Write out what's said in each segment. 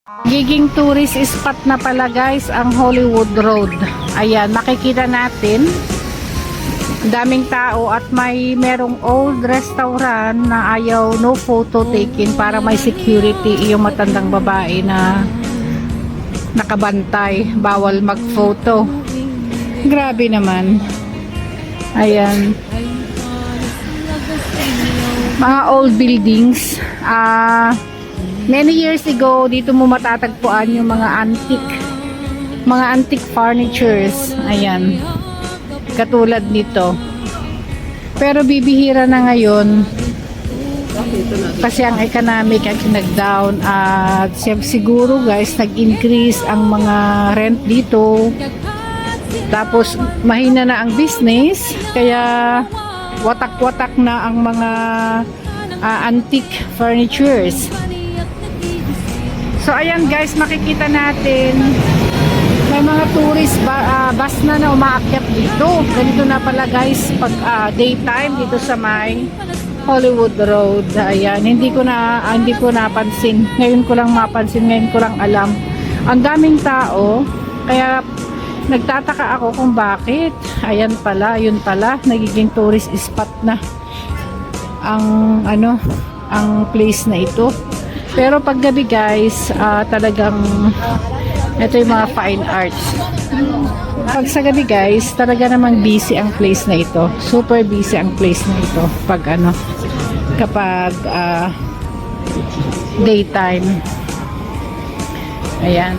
Giging tourist spot na pala guys ang Hollywood Road. Ayan, makikita natin daming tao at merong old restaurant na ayaw no photo taking para may security yung matandang babae na nakabantay, bawal mag photo. Grabe naman. Ayan, mga old buildings. Many years ago, dito mo matatagpuan yung mga antique furnitures. Ayan, katulad nito. Pero bibihira na ngayon kasi ang economic ay nag-down at siguro guys nag-increase ang mga rent dito. Tapos mahina na ang business kaya watak-watak na ang mga antique furnitures. So ayan guys, makikita natin may mga tourist bus na umaakyat dito. Ganito na pala guys pag daytime dito sa may Hollywood Road. Ayan, hindi ko napansin. Ngayon ko lang mapansin, ngayon ko lang alam. Ang daming tao, kaya nagtataka ako kung bakit. Ayan pala, yun pala, nagiging tourist spot na ang place na ito. Pero pag gabi guys, talagang ito yung mga fine arts. Pag sa gabi guys, talaga namang busy ang place na ito. Super busy ang place na ito kapag daytime. Ayan.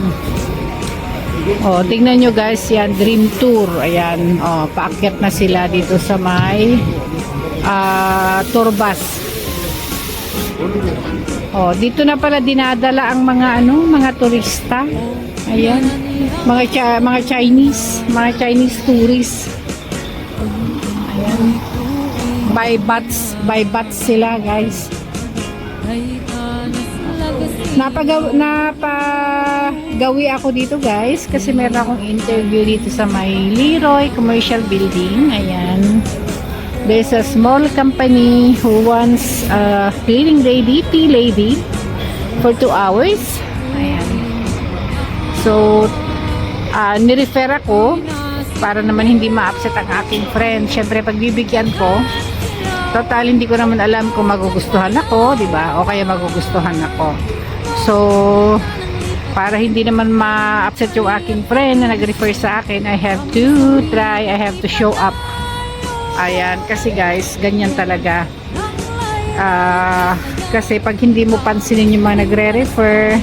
Oh, tingnan nyo guys, yan, Dream Tour. Ayan, oh, paakyat na sila dito sa may tour bus. Oh, dito na pala dinadala ang mga turista. Ayan, mga Chinese tourists. Ayan. By bats sila, guys. Napagawi ako dito, guys, kasi meron akong interview dito sa may Leroy Commercial Building. Ayan. There's a small company who wants a cleaning lady, tea lady, for 2 hours. Ayan. So, nirefer ako para naman hindi ma-upset ang aking friend. Siyempre, pagbibigyan ko, total hindi ko naman alam kung magugustuhan ako, di ba? O kaya magugustuhan ako. So, para hindi naman ma-upset yung aking friend na nag-refer sa akin, I have to show up. Ayan, kasi guys, ganyan talaga. Kasi pag hindi mo pansinin yung mga nagre-refer,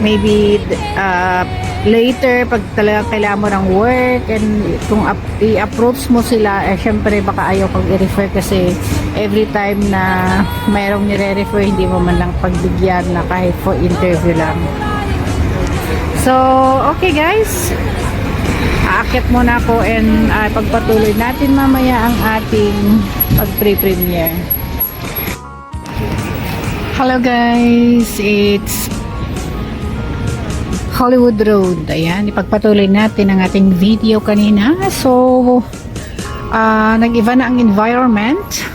maybe later, pag talagang kailangan mo ng work and kung i-approach mo sila, syempre baka ayaw kang i-refer kasi every time na mayroong nire-refer, hindi mo man lang pagbigyan na kahit for interview lang. So, okay guys, aakyat muna ako and pagpatuloy natin mamaya ang ating pag-pre-premiere. Hello guys, it's Hollywood Road. Ayan, ipagpatuloy natin ang ating video kanina. So, nag-iba na ang environment.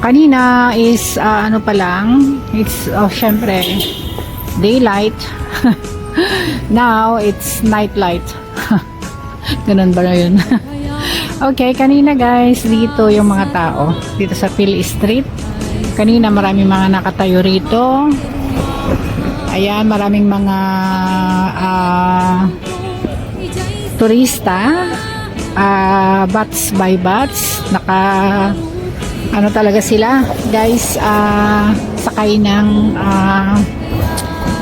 Kanina is pa lang, it's syempre daylight. Now it's nightlight. Ganun ba na yun? Okay, kanina guys, dito yung mga tao dito sa Philly Street. Kanina maraming mga nakatayo rito. Ayan, maraming mga turista, bats by bats, talaga sila guys, sakay ng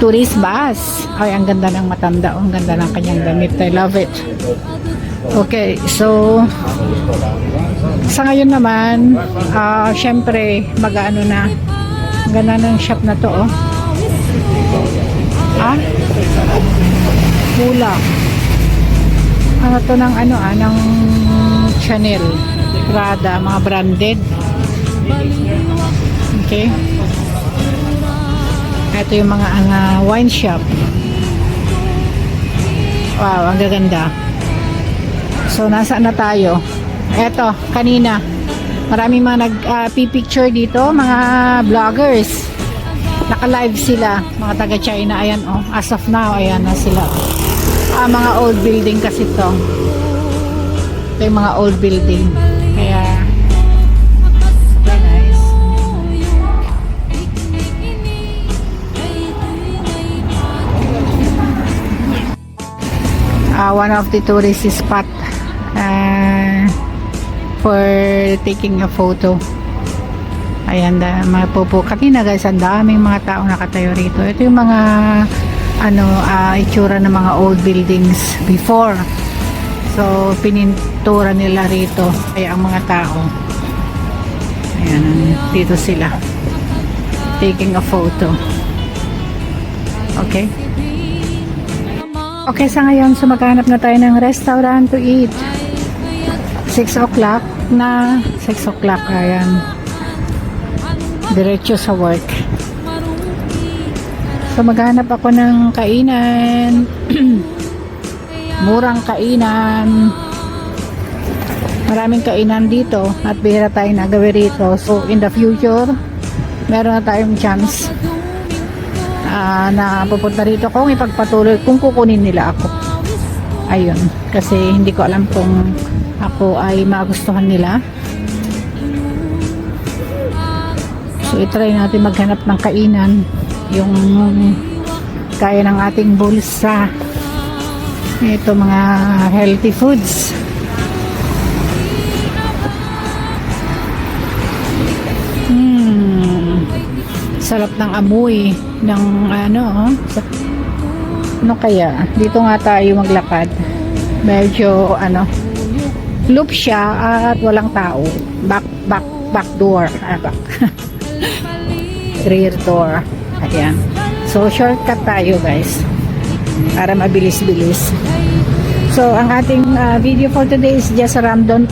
tourist bus. Ay, ang ganda ng matanda, ang ganda ng kanyang damit. I love it. Okay, so sa ngayon naman, syempre na, ang ganda ng shop na to, oh. Hula. Ano to ng ng Chanel, Prada, mga branded. Okay. Ito yung mga wine shop. Wow, ang gaganda. So, nasaan na tayo? Eto, kanina maraming mga nag-picture dito, mga vloggers. Naka-live sila, mga taga-China. Ayan, oh. As of now, ayan na sila. Mga old building kasi to. Ito yung mga old building. Kaya, very nice. One of the tourist spot for taking a photo. Ayan, mga pupo. Kanina guys, ang daming mga tao nakatayo rito. Ito yung mga itsura ng mga old buildings before. So, pinintura nila rito. Kaya ang mga tao, ayan, dito sila. Taking a photo. Okay? Okay, sa ngayon, so maghanap na tayo ng restaurant to eat. 6 o'clock na. 6 o'clock, ayan. Diretso sa work. So maghanap ako ng kainan. Murang kainan. Maraming kainan dito at bihira tayong nagawi rito. So in the future, meron na tayong chance na pupunta rito kung ipagpatuloy, kung kukunin nila ako. Ayun, kasi hindi ko alam kung ako ay magustuhan nila. So itry natin maghanap ng kainan yung kaya ng ating bulsa. Ito mga healthy foods. Sarap ng amoy ng ano kaya dito nga tayo maglakad. Medyo loop siya at walang tao. Back door. Back. Rear door. Ayan. So, shortcut tayo guys. Para mabilis-bilis. So, ang ating video for today is just Ramdon.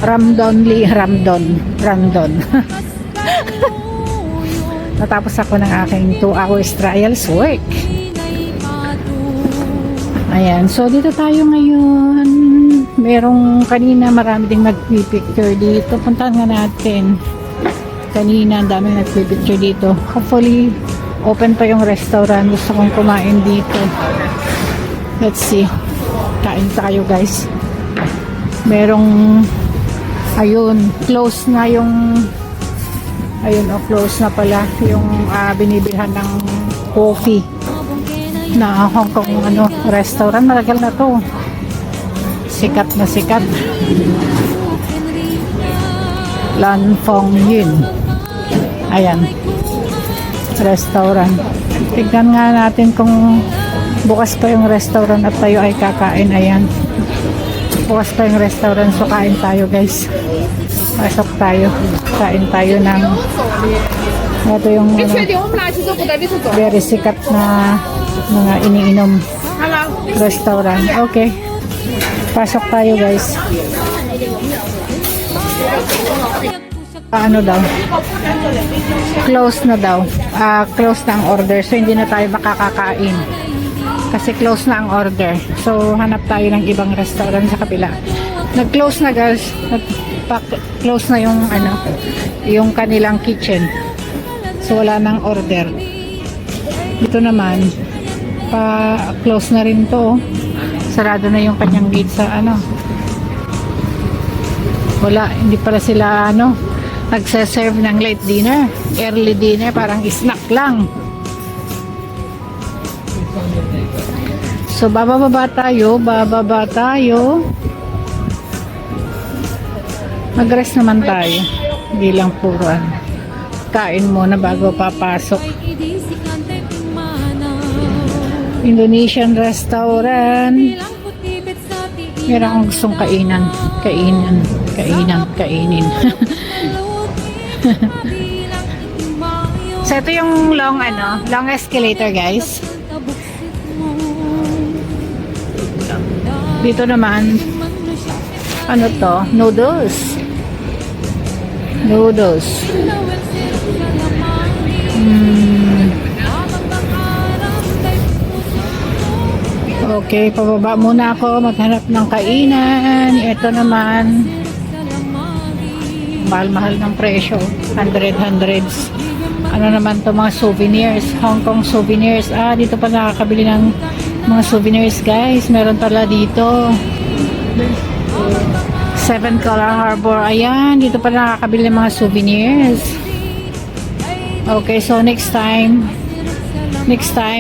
Natapos ako ng aking 2 hours trials work. Ayan. So, dito tayo ngayon. Merong kanina marami ding nagpipicture dito. Puntahan nga natin. Kanina, ang daming nagpipicture dito. Hopefully, open pa yung restaurant. Gusto kong kumain dito. Let's see. Kain tayo, guys. Merong, ayun, close na yung, ayun, close na pala yung binibilhan ng coffee na Hong Kong restaurant. Maragal na to. Sikat na sikat. Lan Fong Yun. Ayan. Restaurant. Tignan nga natin kung bukas pa yung restaurant at tayo ay kakain. Ayan. Bukas pa yung restaurant. So kain tayo guys. Pasok tayo. Kain tayo ng ito yung very sikat na mga iniinom restaurant. Okay. Pasok tayo guys. Ano daw? Close na daw. Close na ang order. So, hindi na tayo makakakain. Kasi close na ang order. So, hanap tayo ng ibang restaurant sa kabila. Nag-close na guys. Close na yung yung kanilang kitchen. So, wala nang order. Dito naman, close na rin to. Sarado na yung kanyang gate sa wala, hindi pala sila nagsaserve ng late dinner, early dinner, parang snack lang. So bababa tayo. Mag-rest naman tayo, hindi lang puro kain muna bago papasok. Indonesian restaurant. Meron akong gustong kainin. So ito yung long escalator guys. Dito naman noodles. Okay, pababa muna ako, maghanap ng kainan. Ito naman, mahal-mahal ng presyo, hundreds. ano naman to, mga souvenirs, Hong Kong souvenirs. Dito pa nakakabili ng mga souvenirs, guys. Meron pala dito. Seven Color Harbor. Ayan, dito pa nakakabili ng mga souvenirs. Okay, so next time,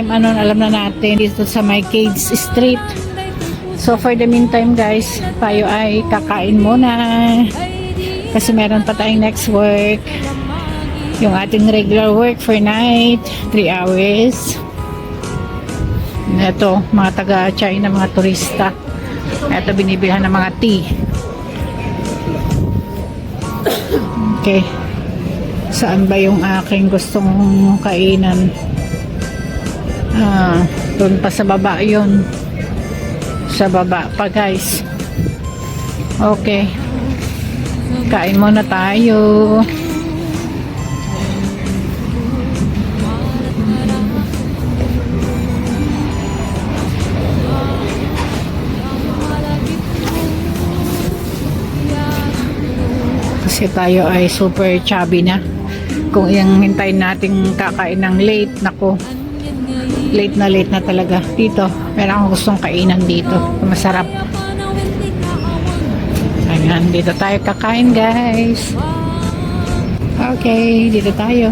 alam na natin dito sa my Cage Street. So for the meantime, guys, tayo ay kakain muna. Kasi meron pa tayong next work. Yung ating regular work for night, 3 hours. Ito, mga taga-China, mga turista. Ito, binibilhan ng mga tea. Okay. Saan ba yung aking gustong kainan? Doon pa sa baba yun. Sa baba pa, guys. Okay. Kain muna tayo. Kasi tayo ay super chubby na. Kung yung hintayin nating kakain ng late, nako, late na talaga. Dito, meron akong gustong kainan dito. Masarap. Ayan, dito tayo kakain, guys. Okay, dito tayo.